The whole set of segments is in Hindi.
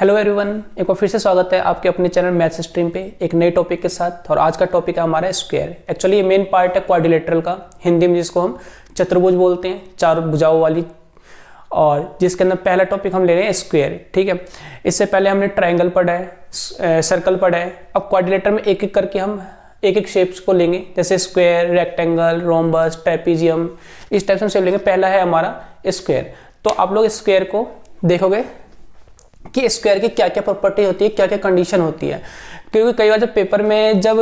हेलो एवरीवन, एक बार फिर से स्वागत है आपके अपने चैनल मैथ्स स्ट्रीम पे एक नए टॉपिक के साथ। और आज का टॉपिक है हमारा स्क्वायर। एक्चुअली ये मेन पार्ट है क्वाड्रिलेटरल का, हिंदी में जिसको हम चतुर्भुज बोलते हैं, चार भुजाओं वाली, और जिसके अंदर पहला टॉपिक हम ले रहे हैं स्क्वायर। ठीक है, इससे पहले हमने ट्राइंगल पढ़ा है, सर्कल पढ़ा है। अब क्वाड्रिलेटर में एक एक करके हम एक एक शेप्स को लेंगे, जैसे स्क्वायर, रेक्टेंगल, रोम्बस, ट्रेपीजियम, इस टाइप से हम शेप लेंगे। पहला है हमारा स्क्वायर। तो आप लोग स्क्वायर को देखोगे कि स्क्वायर की क्या क्या प्रॉपर्टी होती है, क्या क्या कंडीशन होती है। क्योंकि कई बार जब पेपर में जब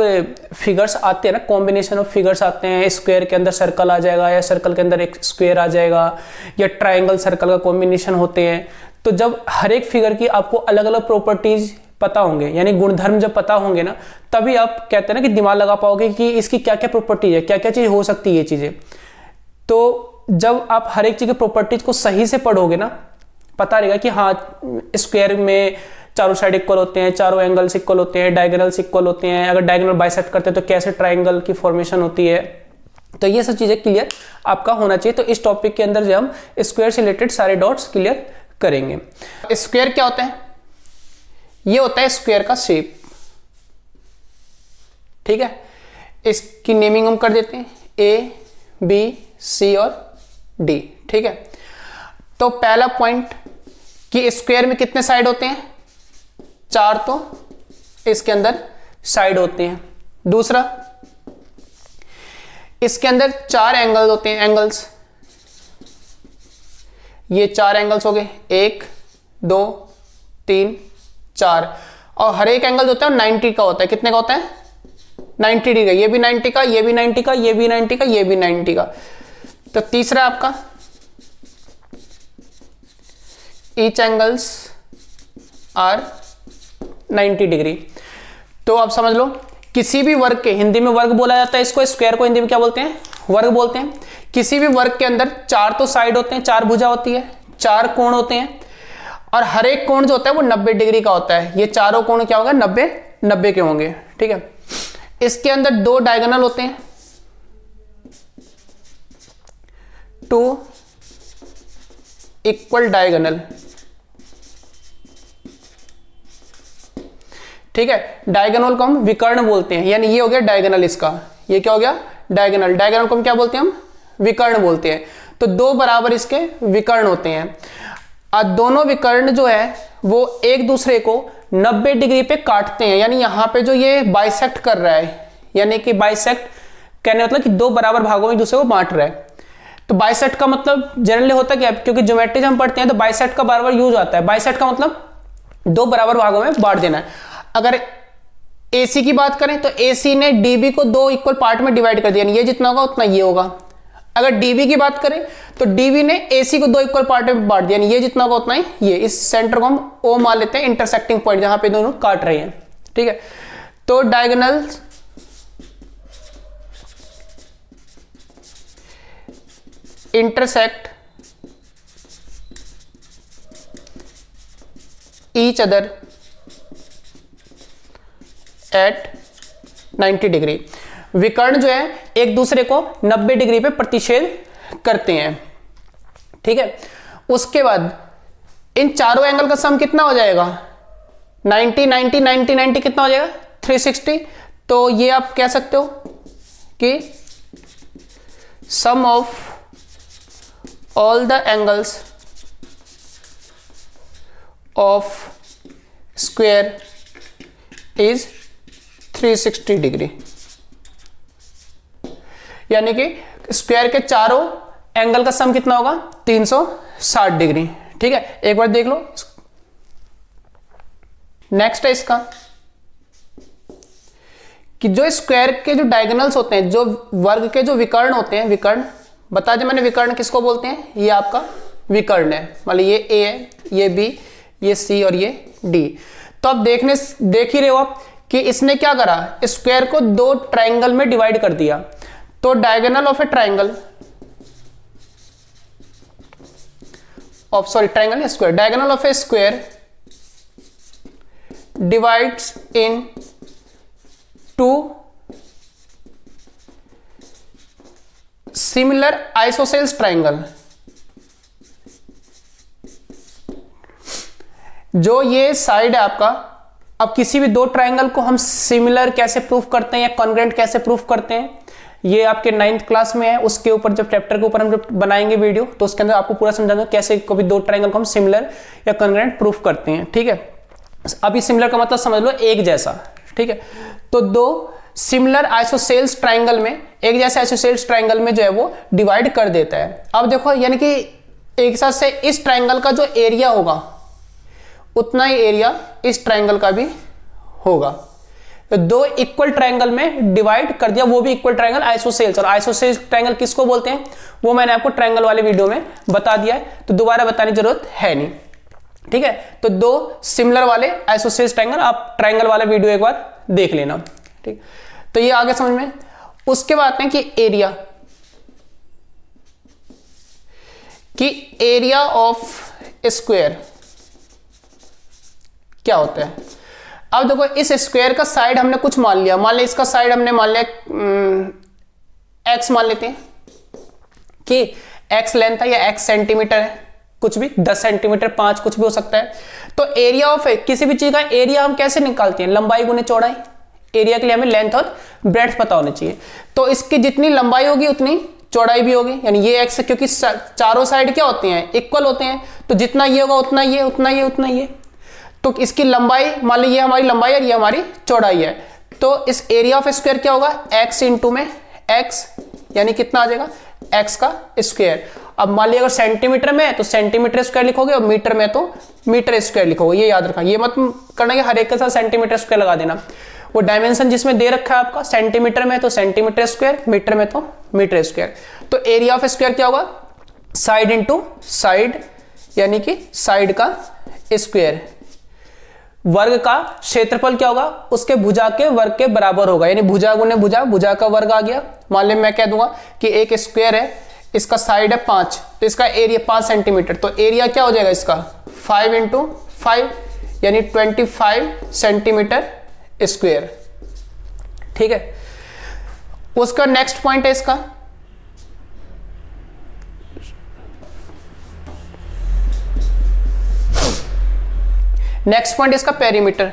फिगर्स आते हैं ना, कॉम्बिनेशन ऑफ फिगर्स आते हैं, स्क्वायर के अंदर सर्कल आ जाएगा या सर्कल के अंदर एक स्क्वायर आ जाएगा या ट्राइंगल सर्कल का कॉम्बिनेशन होते हैं, तो जब हर एक फिगर की आपको अलग अलग प्रॉपर्टीज पता होंगे, यानी गुणधर्म जब पता होंगे ना, तभी आप कहते हैं ना कि दिमाग लगा पाओगे कि इसकी क्या क्या प्रॉपर्टी है, क्या क्या चीज हो सकती है ये चीजें। तो जब आप हर एक चीज की प्रॉपर्टीज को सही से पढ़ोगे ना, पता रहेगा कि हाँ स्क्वायर में चारों साइड इक्वल होते हैं, चारों एंगल्स इक्वल होते हैं, डायगोनल्स इक्वल होते हैं, अगर डायगोनल बाइसेक्ट करते हैं तो कैसे ट्राइंगल की फॉर्मेशन होती है। तो ये सब चीजें क्लियर आपका होना चाहिए। तो इस टॉपिक के अंदर जो हम स्क्वायर से रिलेटेड सारे डॉट्स क्लियर करेंगे। स्क्वायर क्या होता है? ये होता है स्क्वायर का शेप। ठीक है, इसकी नेमिंग हम कर देते हैं ए, बी, सी और डी। ठीक है, तो पहला पॉइंट कि स्क्वायर में कितने साइड होते हैं? चार तो इसके अंदर साइड होते हैं। दूसरा, इसके अंदर चार एंगल होते हैं, एंगल्स। ये चार एंगल्स हो गए, 1 2 3 4। और हर एक एंगल होता है 90 का होता है। कितने का होता है? 90 डिग्री का। ये भी 90 का, ये भी 90 का, ये भी 90 का, ये भी 90 का। तो तीसरा आपका ईच एंगल्स आर 90 डिग्री। तो आप समझ लो, किसी भी वर्ग के, हिंदी में वर्ग बोला जाता है इसको, स्क्वायर को हिंदी में क्या बोलते हैं? वर्ग बोलते हैं। किसी भी वर्ग के अंदर चार तो साइड होते हैं, चार भुजा होती है, चार कोण होते हैं, और हर एक कोण जो होता है वो 90 डिग्री का होता है। ये चारों कोण क्या होगा? 90 के होंगे। ठीक है, इसके अंदर दो डायगोनल होते हैं, 2 इक्वल डायगोनल। ठीक है, डायगोनल को हम विकर्ण बोलते हैं, यानी ये हो गया डायगोनल इसका। ये क्या हो गया? डायगोनल। डायगोनल को हम क्या बोलते हैं? हम विकर्ण बोलते हैं। तो दो बराबर इसके विकर्ण होते हैं, और दोनों विकर्ण जो है वो एक दूसरे को 90 डिग्री पे काटते हैं। यानी यहां पे जो ये बाइसेक्ट कर रहा है, यानी कि बाइसेक्ट कहने मतलब कि दो बराबर भागों में एक दूसरे को बांट रहा है। तो बाइसेक्ट का मतलब जनरली होता क्या है? क्योंकि ज्योमेट्री हम पढ़ते हैं तो बाइसेक्ट का बार बार यूज आता है। बाइसेक्ट का मतलब दो बराबर भागों में बांट देना है। अगर AC की बात करें तो AC ने DB को दो इक्वल पार्ट में डिवाइड कर दिया, ये जितना होगा उतना ये होगा। अगर DB की बात करें तो DB ने AC को दो इक्वल पार्ट में बांट दिया, ये जितना होगा उतना ही ये। इस सेंटर को हम O मान लेते हैं, इंटरसेक्टिंग पॉइंट जहां पे दोनों काट रहे हैं। ठीक है, तो diagonal intersect each other at 90 degree. विकर्ण जो है एक दूसरे को 90 डिग्री पे प्रतिच्छेद करते हैं। ठीक है, उसके बाद इन चारों एंगल का सम कितना हो जाएगा? 90 90 90 90 कितना हो जाएगा? 360। तो ये आप कह सकते हो कि sum of all the angles of square is 360 degree. यानी कि स्क्वायर के चारों एंगल का सम कितना होगा? 360 डिग्री। ठीक है, एक बार देख लो। नेक्स्ट है इसका कि जो स्क्वायर के जो डायगोनल्स होते हैं, जो वर्ग के जो विकर्ण होते हैं, विकर्ण बता दें मैंने विकर्ण किसको बोलते हैं? ये आपका विकर्ण है, मतलब ये A है, ये B, ये C और ये D। तो अब देख ही रहे हो आप कि इसने क्या करा? स्क्वायर को दो ट्राइंगल में डिवाइड कर दिया। तो diagonal of a triangle triangle square, diagonal of a square divides into similar isosceles triangle. जो ये साइड है आपका, अब किसी भी दो ट्राइंगल को हम सिमिलर कैसे प्रूफ करते हैं या कॉन्ग्रुएंट कैसे प्रूफ करते हैं, ये आपके 9th क्लास में है। उसके ऊपर जब चैप्टर के ऊपर हम जब बनाएंगे वीडियो तो उसके अंदर आपको पूरा समझा दूंगा कैसे कभी दो ट्राइंगल को हम सिमिलर या कॉन्ग्रुएंट प्रूफ करते हैं। ठीक है, अभी सिमिलर का मतलब समझ लो एक जैसा। ठीक है, तो दो सिमिलर आइसोसेल्स ट्राइंगल में, एक जैसे आइसोसेल्स ट्राइंगल में जो है वो डिवाइड कर देता है। अब देखो यानी कि एक साथ से इस ट्राइंगल का जो एरिया होगा उतना ही एरिया इस ट्राइंगल का भी होगा। तो दो इक्वल ट्राइंगल में डिवाइड कर दिया, वो भी इक्वल ट्राइंगल आइसोसेल्स। और आइसोसेल्स ट्राइंगल किसको बोलते हैं वो मैंने आपको ट्राइंगल वाले वीडियो में बता दिया है, तो दोबारा बताने की जरूरत है नहीं। ठीक है, तो दो सिमिलर वाले आइसोसेल्स ट्राइंगल, आप ट्राइंगल वाला वीडियो एक बार देख लेना। ठीक, तो ये आगे समझ में। उसके बाद आते हैं कि एरिया ऑफ स्क्वायर क्या होता है। अब देखो इस स्क्वायर का साइड हमने कुछ मान लिया, मान लिया इसका साइड हमने मान लिया x मान लेते हैं कि x लेंथ है या x सेंटीमीटर है, कुछ भी 10 सेंटीमीटर 5 कुछ भी हो सकता है। तो एरिया ऑफ किसी भी चीज का एरिया हम कैसे निकालते हैं, लंबाई गुने चौड़ाई। एरिया के लिए हमें लेंथ और ब्रेड्थ पता होनी चाहिए, तो इसकी जितनी लंबाई होगी उतनी चौड़ाई भी होगी, यानी ये x, क्योंकि चारों साइड क्या होते हैं इक्वल होते हैं, तो जितना ये होगा उतना ये उतना ये उतना ये। तो इसकी लंबाई मान ली ये हमारी लंबाई और ये हमारी चौड़ाई है, तो इस एरिया ऑफ स्क्वायर क्या होगा x इंटू में x, यानी कितना आ जाएगा x का स्क्वायर। अब मान लिया अगर सेंटीमीटर में है तो सेंटीमीटर स्क्वायर लिखोगे और मीटर में तो मीटर स्क्वायर लिखोगे। ये याद रखना, ये मत करना कि हर एक के साथ सेंटीमीटर स्क्वायर लगा देना। वो डायमेंशन जिसमें दे रखा है आपका सेंटीमीटर में तो सेंटीमीटर स्क्वायर, मीटर में तो मीटर स्क्वायर। तो एरिया ऑफ स्क्वायर क्या होगा साइड इंटू साइड, यानी कि साइड का स्क्वायर। वर्ग का क्षेत्रफल क्या होगा उसके भुजा के वर्ग के बराबर होगा, यानी भुजा गुने भुजा, भुजा का वर्ग आ गया। मान ली मैं कह दूंगा कि एक स्क्वायर है, इसका साइड है 5, तो इसका एरिया 5 सेंटीमीटर, तो एरिया क्या हो जाएगा इसका 5 इंटू 5, यानी 25 सेंटीमीटर स्क्वायर। ठीक है, उसका नेक्स्ट पॉइंट है इसका नेक्स्ट पॉइंट इसका पेरीमीटर।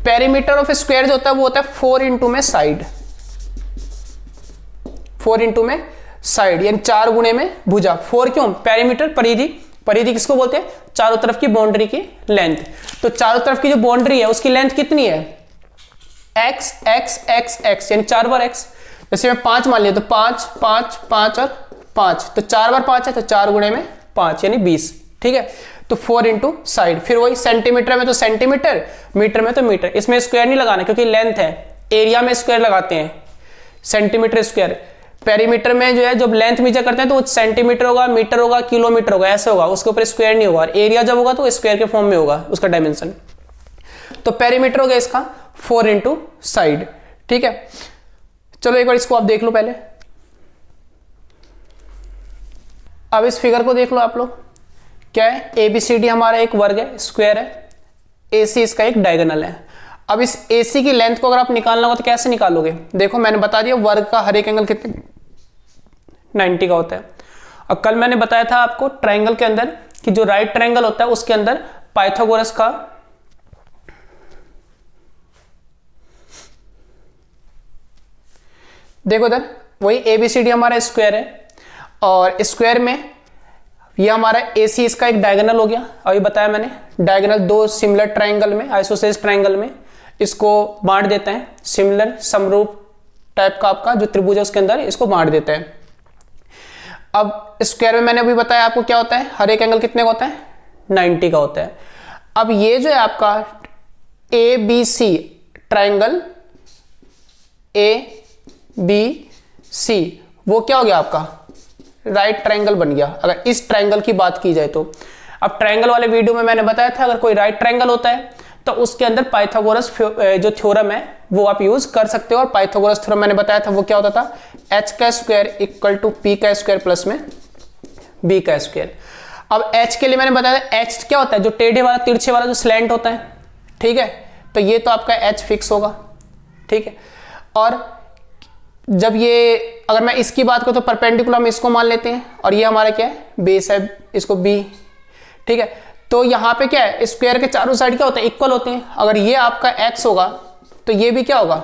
पेरीमीटर ऑफ स्क्वायर जो होता है वो होता है 4 इंटू में साइड, 4 इंटू में साइड, यानी 4 गुणे में भुजा। 4 क्यों, पेरीमीटर परिधि, परिधि किसको बोलते हैं चारों तरफ की बाउंड्री की लेंथ। तो चारों तरफ की जो बाउंड्री है उसकी लेंथ कितनी है x x x x, यानी 4 बार x। जैसे मैं 5 मान लिया तो 5 5 5 और 5, तो 4 बार 5 है तो 4 गुणे में 5 यानी 20। ठीक है, तो 4 इंटू साइड। फिर वही सेंटीमीटर में तो सेंटीमीटर, मीटर में तो मीटर। इसमें स्क्वायर नहीं लगाना क्योंकि लेंथ है, एरिया में स्क्वायर लगाते हैं सेंटीमीटर स्क्वायर। पेरीमीटर में जो है जब लेंथ मेजर करते हैं तो सेंटीमीटर होगा, मीटर होगा, किलोमीटर होगा, ऐसे होगा, उसके ऊपर स्क्वायर नहीं होगा। एरिया जब होगा तो स्क्वायर के फॉर्म में होगा उसका डायमेंशन। तो पेरीमीटर हो गया इसका 4 इंटू साइड। ठीक है, चलो एक बार इसको आप देख लो पहले। अब इस फिगर को देख लो आप लोग, क्या है ABCD हमारा एक वर्ग है, स्क्वायर है, AC इसका एक डायगोनल है। अब इस AC की लेंथ को अगर आप निकालना हो तो कैसे निकालोगे, देखो मैंने बता दिया वर्ग का हर एक एंगल कितने 90 का होता है। और कल मैंने बताया था आपको ट्राइंगल के अंदर कि जो राइट ट्राइंगल होता है उसके अंदर पाइथागोरस का देखो इधर वही ABCD हमारा स्क्वायर है और स्क्वायर में ये हमारा AC इसका एक डायगोनल हो गया। अभी बताया मैंने डायगोनल दो सिमिलर ट्राइंगल में, आइसोसेल्स ट्राइंगल में इसको बांट देते हैं, सिमिलर समरूप टाइप का आपका जो त्रिभुज है उसके अंदर इसको बांट देते हैं। अब स्क्वायर में मैंने अभी बताया आपको क्या होता है, हर एक एंगल कितने का होता है 90 का होता है। अब ये जो है आपका ABC ट्राइंगल ABC वो क्या हो गया आपका राइट ट्राइंगल बन गया अगर इस ट्राइंगल की बात की जाए तो। अब ट्राइंगल वाले वीडियो में मैंने बताया था अगर कोई राइट ट्राइंगल होता है तो उसके अंदर पाइथागोरस जो थ्योरम है वो आप यूज कर सकते हो। और पाइथागोरस थ्योरम मैंने बताया था वो क्या होता था h का स्क्वायर इक्वल टू p का स्क्वायर प्लस में b का स्क्वायर। अब h के लिए मैंने बताया था h क्या होता है जो टेढ़े वाला तिरछे वाला जो स्लैंट होता है। ठीक है, तो ये तो आपका h फिक्स होगा। ठीक है, और जब ये अगर मैं इसकी बात करूँ तो परपेंडिकुलर हम इसको मान लेते हैं और ये हमारा क्या है, बेस है, इसको बी। ठीक है, तो यहाँ पे क्या है, स्क्वायर के चारों साइड क्या होते हैं, इक्वल होते हैं। अगर ये आपका x होगा तो ये भी क्या होगा,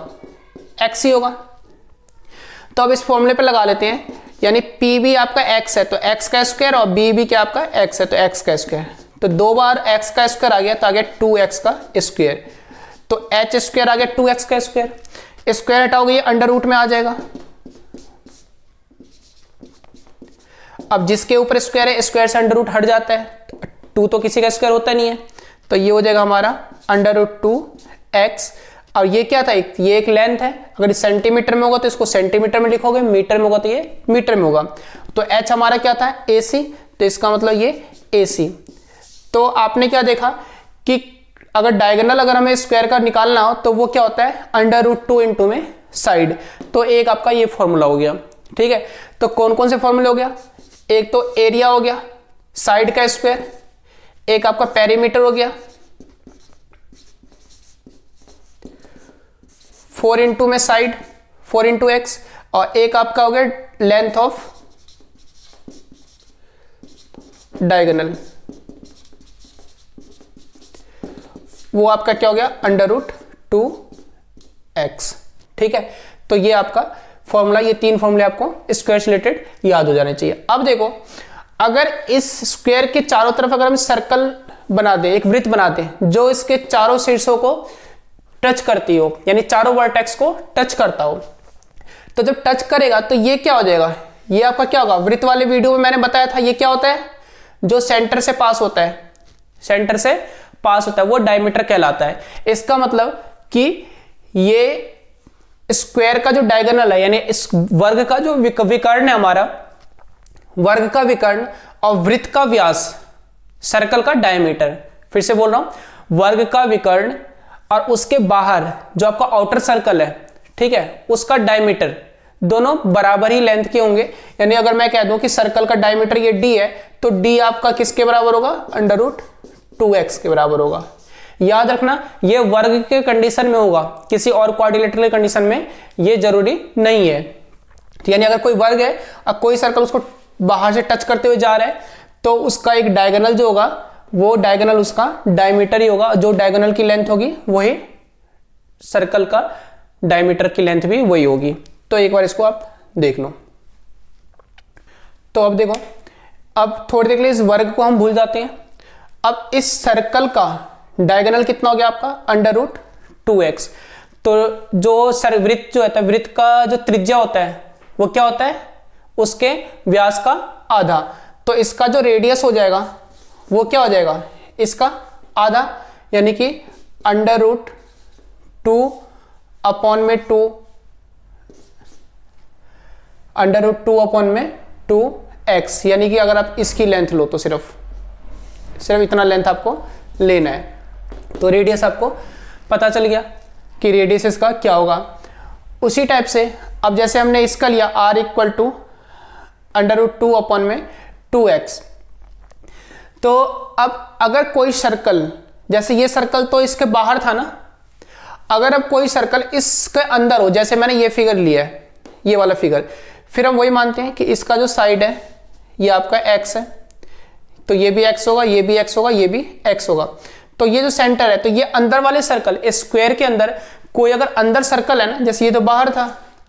x ही होगा। तो अब इस फॉर्मूले पे लगा लेते हैं, यानी p भी आपका x है तो x का स्क्वायर और b भी क्या आपका x है तो x का स्क्वायर। तो 2 बार x का स्क्वायर आ गया तो आ गया 2x का स्क्वायर। तो h स्क्वायर आ गया 2x का स्क्वायर। स्क्वायर हटाओगे ये अंडर रूट में आ जाएगा। अब जिसके ऊपर स्क्वायर है, स्क्वायर से अंडर रूट हट जाता है, 2 तो किसी का स्क्वायर होता नहीं है, तो ये हो जाएगा हमारा अंडर रूट 2x। और ये क्या था, ये एक लेंथ है, अगर सेंटीमीटर में होगा तो इसको सेंटीमीटर में लिखोगे, मीटर में होगा तो ये मीटर में होगा। तो h हमारा क्या था, AC, तो इसका मतलब ये AC। तो आपने क्या देखा कि अगर डायगोनल अगर हमें स्क्वायर का निकालना हो तो वो क्या होता है, अंडर रूट 2 इंटू में साइड। तो एक आपका ये फॉर्मूला हो गया। ठीक है, तो कौन कौन से फॉर्मूले हो गया, एक तो एरिया हो गया साइड का स्क्वायर, एक आपका पेरीमीटर हो गया 4 इंटू में साइड 4 इंटू एक्स, और एक आपका हो गया लेंथ ऑफ डायगोनल, वो आपका क्या हो गया, अंडर रूट 2x। ठीक है, तो ये आपका फॉर्मूला, ये 3 फॉर्मूले आपको स्क्वायर से रिलेटेड याद हो जाने चाहिए। अब देखो, अगर इस स्क्वायर के चारों तरफ अगर हम सर्कल बना दें, एक वृत्त बना दें जो इसके चारों शीर्षों को टच करती हो, यानी चारों वर्टेक्स को टच करता हो, तो जब टच करेगा तो ये क्या हो जाएगा, ये आपका क्या होगा, वृत्त वाले वीडियो में मैंने बताया था ये क्या होता है, जो सेंटर से पास होता है, सेंटर से पास होता है वो डायमीटर कहलाता है। इसका मतलब कि ये स्क्वायर का जो डायगोनल है, यानी इस वर्ग का जो विकर्ण है हमारा, वर्ग का विकर्ण और वृत्त का व्यास, सर्कल का डायमीटर, फिर से बोल रहा हूं, वर्ग का विकर्ण और उसके बाहर जो आपका आउटर सर्कल है, ठीक है, उसका डायमीटर, दोनों बराबर ही लेंथ के होंगे। यानी अगर मैं कह दूं कि सर्कल का डायमीटर ये d है, तो d आपका किसके बराबर होगा, अंडर रूट 2x के बराबर होगा। याद रखना ये वर्ग के कंडीशन में होगा, किसी और क्वाड्रिलेटरल के कंडीशन में ये जरूरी नहीं है। यानी अगर कोई वर्ग है और कोई सर्कल उसको बाहर से टच करते हुए जा रहा है, तो उसका एक डायगोनल जो होगा वो डायगोनल उसका डायमीटर ही होगा, जो डायगोनल की लेंथ होगी वही सर्कल का डायमीटर की लेंथ भी वही होगी। तो एक बार इसको आप देख लो। तो अब देखो, अब थोड़ी देर के लिए इस वर्ग को हम भूल जाते हैं। अब इस सर्कल का डायगोनल कितना हो गया आपका, अंडर रूट 2x। तो जो वृत्त जो होता है, वृत्त का जो त्रिज्या होता है वो क्या होता है, उसके व्यास का आधा। तो इसका जो रेडियस हो जाएगा वो क्या हो जाएगा, इसका आधा, यानी कि अंडर रूट 2 अपॉन में 2, अंडर रूट 2 अपॉन में 2x। यानी कि अगर आप इसकी लेंथ लो तो सिर्फ इतना लेंथ आपको लेना है। तो रेडियस आपको पता चल गया कि रेडियस इसका क्या होगा। उसी टाइप से अब जैसे हमने इसका लिया r equal to under root 2 upon में 2x, तो अब अगर कोई सर्कल, जैसे ये सर्कल तो इसके बाहर था ना, अगर अब कोई सर्कल इसके अंदर हो, जैसे मैंने ये फिगर लिया है, ये वाला फिगर, फिर हम वही मानते हैं कि इसका जो साइड है ये आपका x है, तो ये भी x होगा, ये भी x होगा, ये भी x होगा। तो ये जो सेंटर है, तो ये अंदर वाले सर्कल, इस स्क्वायर के अंदर कोई अगर अंदर सर्कल है ना, जैसे ये तो बाहर था,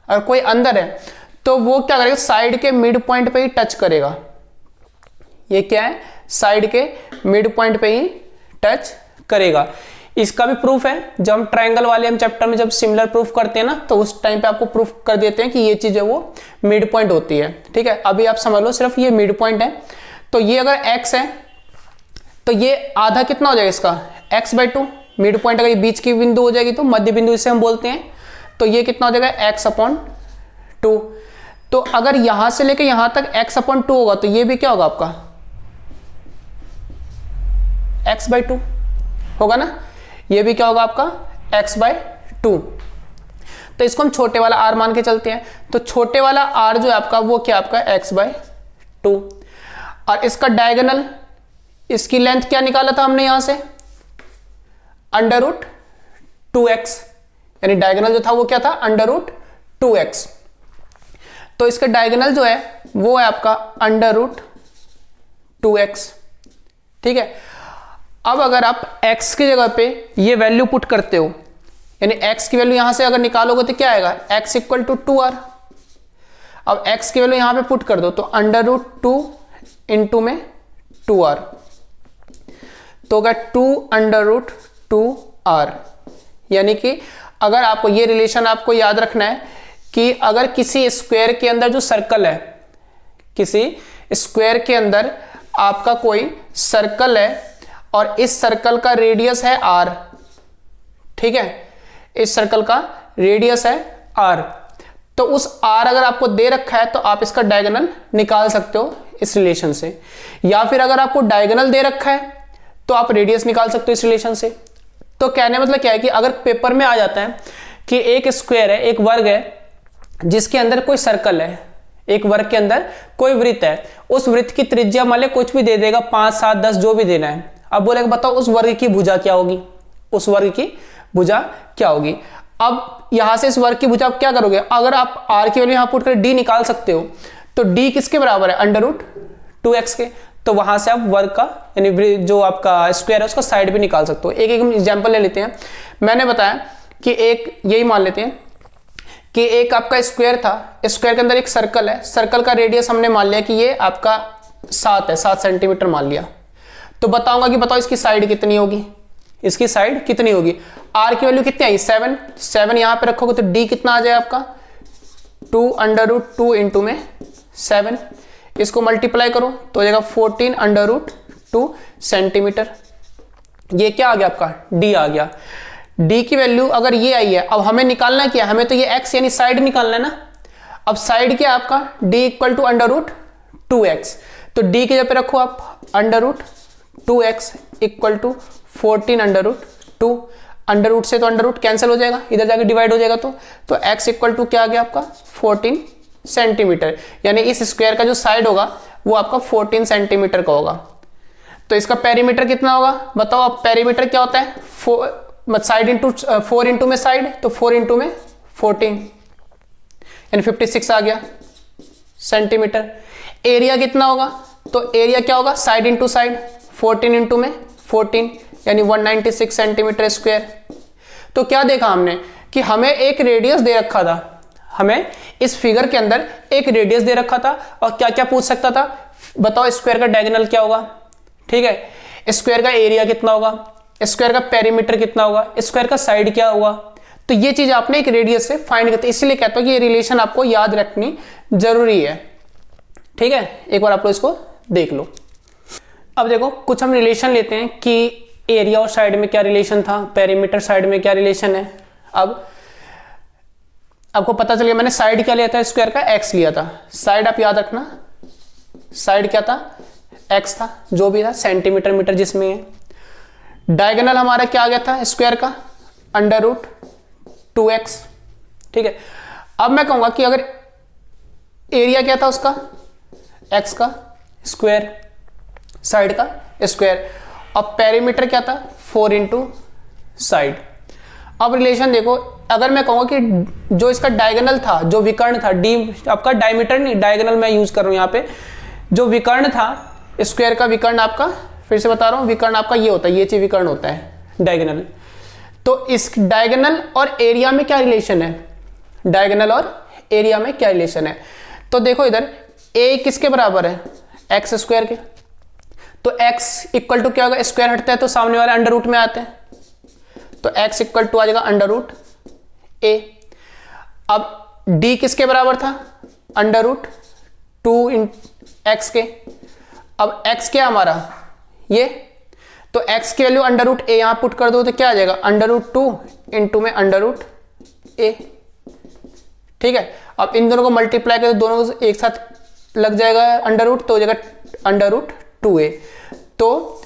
अगर कोई अंदर है तो वो क्या करेगा, साइड के मिड पॉइंट पे ही टच करेगा। ये क्या है, साइड के मिड पॉइंट पे ही टच करेगा। इसका भी प्रूफ है, जब हम ट्रायंगल वाले हम चैप्टर में जब सिमिलर प्रूफ करते हैं ना, तो उस टाइम पे आपको प्रूफ कर देते हैं कि ये चीज है वो मिड पॉइंट होती है। ठीक है, अभी आप समझ लो सिर्फ ये मिड पॉइंट है। तो ये अगर x है तो ये आधा कितना हो जाएगा इसका, x/2। मिड पॉइंट अगर ये बीच की बिंदु हो जाएगी तो मध्य बिंदु इसे हम बोलते हैं, तो ये कितना हो जाएगा, x/2। तो अगर यहां से लेके यहां तक x/2 होगा तो ये भी क्या होगा आपका, x/2 होगा ना, ये भी क्या होगा आपका, x/2। तो इसको हम छोटे वाला r मान के चलते हैं, तो छोटे वाला r जो है आपका वो क्या आपका x/2। और इसका डायगोनल, इसकी लेंथ क्या निकाला था हमने यहां से, अंडर रूट 2x, यानी डायगोनल जो था वो क्या था, अंडर रूट 2x। तो इसका डायगोनल जो है वो है आपका √2x। ठीक है, अब अगर आप x की जगह पे ये वैल्यू पुट करते हो, यानी x की वैल्यू यहां से अगर निकालोगे तो क्या आएगा, x इक्वल टू 2r। अब x की वैल्यू यहां पे पुट कर दो तो √2 इंटू में 2r, तो होगा 2√2r। यानी कि अगर आपको ये रिलेशन आपको याद रखना है कि अगर किसी स्क्वायर के अंदर जो सर्कल है, किसी स्क्वायर के अंदर आपका कोई सर्कल है और इस सर्कल का रेडियस है r, ठीक है, इस सर्कल का रेडियस है r, तो उस r अगर आपको दे रखा है तो आप इसका डायगोनल निकाल सकते हो इस रिलेशन से, या फिर अगर आपको डायगोनल दे रखा है तो आप रेडियस निकाल सकते हो इस रिलेशन से। तो कहने मतलब क्या है कि अगर पेपर में आ जाता है कि एक स्क्वायर है, एक वर्ग है जिसके अंदर कोई सर्कल है, एक वर्ग के अंदर कोई वृत्त है, उस वृत्त की त्रिज्या मान ले कुछ भी दे देगा, 5, 7, 10 जो भी देना है। अब बोलेगा बताओ उस वर्ग की भुजा क्या होगी, उस वर्ग की भुजा क्या होगी। अब यहां से इस वर्ग की भुजा आप क्या करोगे, अगर आप r की वैल्यू यहां पुट कर d निकाल सकते हो तो d किसके बराबर है, √2x के, तो वहां से आप वर्ग का यानी जो आपका स्क्वायर है उसका साइड भी निकाल सकते हो। एक एक एग्जांपल ले लेते हैं। मैंने बताया कि एक यही मान लेते हैं कि एक आपका स्क्वायर था, स्क्वायर के अंदर एक सर्कल है, सर्कल का रेडियस हमने मान लिया कि ये आपका 7 है, 7 सेंटीमीटर मान लिया। तो बताऊंगा कि बताओ इसकी साइड कितनी होगी, इसकी साइड कितनी होगी। r की वैल्यू कितनी आई, 7 यहां पे रखोगे तो d कितना आ जाए आपका 2√2 इंटू में 7, इसको मल्टीप्लाई करो तो हो जाएगा 14√2 सेंटीमीटर। ये क्या आ गया आपका d आ गया। d की वैल्यू अगर ये आई है, अब हमें निकालना क्या है, हमें तो ये x यानी साइड निकालना है ना। अब साइड क्या आपका d इक्वल टू √2x, तो d की जगह पे रखो आप √2x equal to 14√2, under root से तो अंडर रूट कैंसिल हो जाएगा, इधर जाके डिवाइड हो जाएगा, तो x इक्वल टू क्या आ गया आपका 14 सेंटीमीटर, यानी इस स्क्वायर का जो साइड होगा वो आपका 14 सेंटीमीटर का होगा। तो इसका पेरीमीटर कितना होगा बताओ। अब पेरीमीटर क्या होता है, साइड इंटू 4 इंटू में साइड, तो 4 इंटू में 14 यानी 56 आ गया सेंटीमीटर। एरिया कितना होगा, तो एरिया क्या होगा साइड इंटू साइड, 14 इंटू में 14 यानी 196 सेंटीमीटर स्क्वायर। तो क्या देखा हमने कि हमें एक रेडियस दे रखा था, हमें इस फिगर के अंदर एक रेडियस दे रखा था और क्या क्या पूछ सकता था बताओ, स्क्वायर का डायगोनल क्या होगा, ठीक है, स्क्वायर का एरिया कितना होगा, स्क्वायर का पेरीमीटर कितना होगा, स्क्वायर का साइड क्या होगा। तो ये चीज आपने एक रेडियस से फाइंड करते, इसलिए कहता हूं कि ये रिलेशन आपको याद रखनी जरूरी है, ठीक है। एक बार आप लोग इसको देख लो। अब देखो कुछ हम रिलेशन लेते हैं कि एरिया और साइड में क्या रिलेशन था, पेरीमीटर साइड में क्या रिलेशन है। अब आपको पता चल गया मैंने साइड क्या लिया था, स्क्वायर का x लिया था, साइड आप याद रखना, साइड क्या था x था, जो भी था सेंटीमीटर मीटर जिसमें है। डायगोनल हमारा क्या आ गया था स्क्वायर का √2x, ठीक है। अब मैं कहूंगा कि अगर एरिया क्या था उसका x का स्क्वायर, साइड का स्क्वायर, अब पेरीमीटर क्या था 4 इंटू साइड। अब रिलेशन देखो, अगर मैं कहूंगा कि जो इसका डायगोनल था, जो विकर्ण था, डी आपका डायमीटर नहीं डायगोनल मैं यूज कर रहा हूं यहाँ पे, जो विकर्ण था स्क्वायर का विकर्ण आपका, फिर से बता रहा हूं विकर्ण आपका ये होता है, ये चीज विकर्ण होता है डायगोनल। तो इस डायगोनल और एरिया में क्या रिलेशन है, डायगोनल और एरिया में क्या रिलेशन है। तो देखो इधर ए किसके बराबर है एक्स स्क्वायर के, तो x इक्वल टू क्या होगा, स्क्वायर हटता है तो सामने वाले अंडर रूट में आते हैं, तो x इक्वल टू आ जाएगा √a। अब d किसके बराबर था √2 इन x के, अब x क्या हमारा ये, तो x की वैल्यू √a यहां पुट कर दो तो क्या आ जाएगा √2 इंटू में √a, ठीक है। अब इन दोनों को मल्टीप्लाई करें, दोनों को एक साथ लग जाएगा अंडर रूट, तो हो जाएगा √2a। तो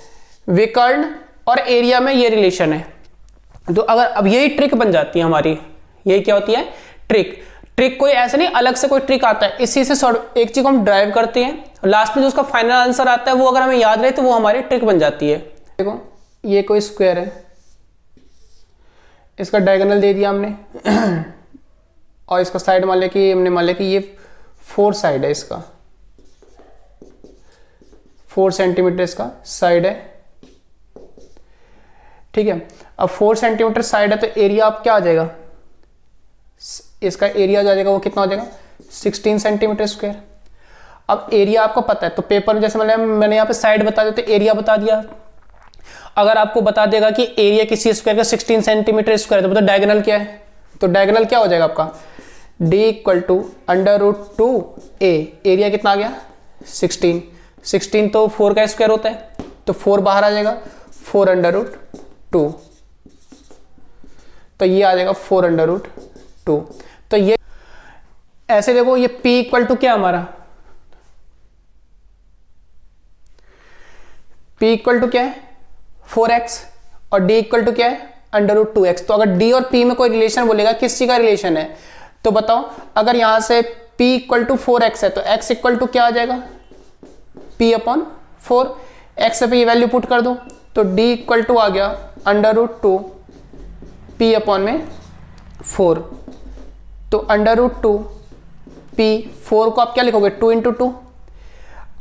विकर्ण और एरिया में ये रिलेशन है। तो अगर अब यही ट्रिक बन जाती है हमारी, यही क्या होती है ट्रिक कोई ऐसा नहीं अलग से कोई ट्रिक आता है, इसी से एक चीज को हम ड्राइव करते हैं, लास्ट में जो उसका फाइनल आंसर आता है वो अगर हमें याद रहे तो वो हमारी ट्रिक बन जाती है। देखो ये कोई स्क्वायर है, इसका डायगोनल दे दिया हमने और इसका साइड मान लिया कि हमने मान लिया कि ये 4 साइड है इसका, 4 सेंटीमीटर इसका साइड है, ठीक है। अब 4 सेंटीमीटर साइड है तो एरिया आप क्या आ जाएगा, इसका एरिया जो आ जाएगा वो कितना हो जाएगा 16 सेंटीमीटर स्क्वायर। अब एरिया आपको पता है तो पेपर में जैसे मैंने यहाँ पे साइड बता दिया तो एरिया बता दिया। अगर आपको बता देगा कि एरिया किसी स्क्वायर का 16 सेंटीमीटर स्क्वायर है तो मतलब डायगोनल क्या है, तो डायगोनल क्या हो जाएगा आपका d equal to √2a, area कितना आ गया 16, 16 तो 4 का स्क्वायर होता है तो 4 बाहर आ जाएगा, 4√2, तो ये आ जाएगा 4√2। तो ये ऐसे देखो, ये p इक्वल टू क्या हमारा, p इक्वल टू क्या है 4x और d इक्वल टू क्या है √2x। तो अगर d और p में कोई रिलेशन बोलेगा, किस चीज का रिलेशन है, तो बताओ। अगर यहां से p इक्वल टू 4x है तो x इक्वल टू क्या आ जाएगा p/4, x पे ये वैल्यू पुट कर दो तो d इक्वल टू आ गया √2 p/4। तो √2 p, 4 को आप क्या लिखोगे 2 × 2।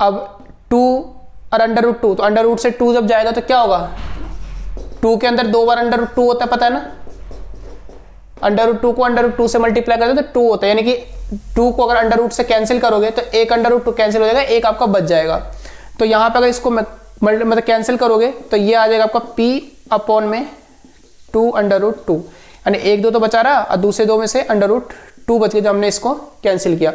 अब 2 और √2, तो अंडर से 2 जब जाएगा तो क्या होगा, 2 के अंदर 2 बार √2 होता है, पता है ना। √2 को √2 से मल्टीप्लाई कर दो तो 2 होता है, यानी कि 2 को अगर √2 से कैंसिल करोगे तो एक √2 कैंसिल हो जाएगा, एक आपका बच जाएगा। तो यहाँ पे अगर इसको मतलब कैंसिल करोगे तो ये आ जाएगा आपका p/2 √2, यानी 1 2 तो बचा रहा और दूसरे 2 में से √2 बच गया जो हमने इसको कैंसिल किया।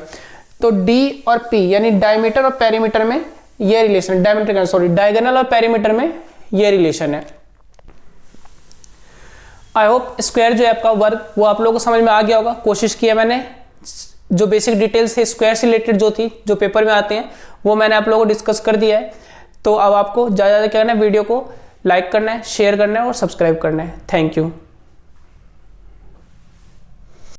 तो d और p यानी डायमीटर और पेरीमीटर में ये रिलेशन, डायगोनल और पेरीमीटर में ये रिलेशन है। आई होप स्क्वायर जो है आपका वर्क वो आप लोगों को समझ में आ गया होगा। कोशिश की है मैंने, जो बेसिक डिटेल्स थे स्क्वायर से रिलेटेड जो थी, जो पेपर में आते हैं, वो मैंने आप लोगों को डिस्कस कर दिया है। तो अब आपको ज़्यादा क्या करना है, वीडियो को लाइक करना है, शेयर करना है और सब्सक्राइब करना है। Thank you.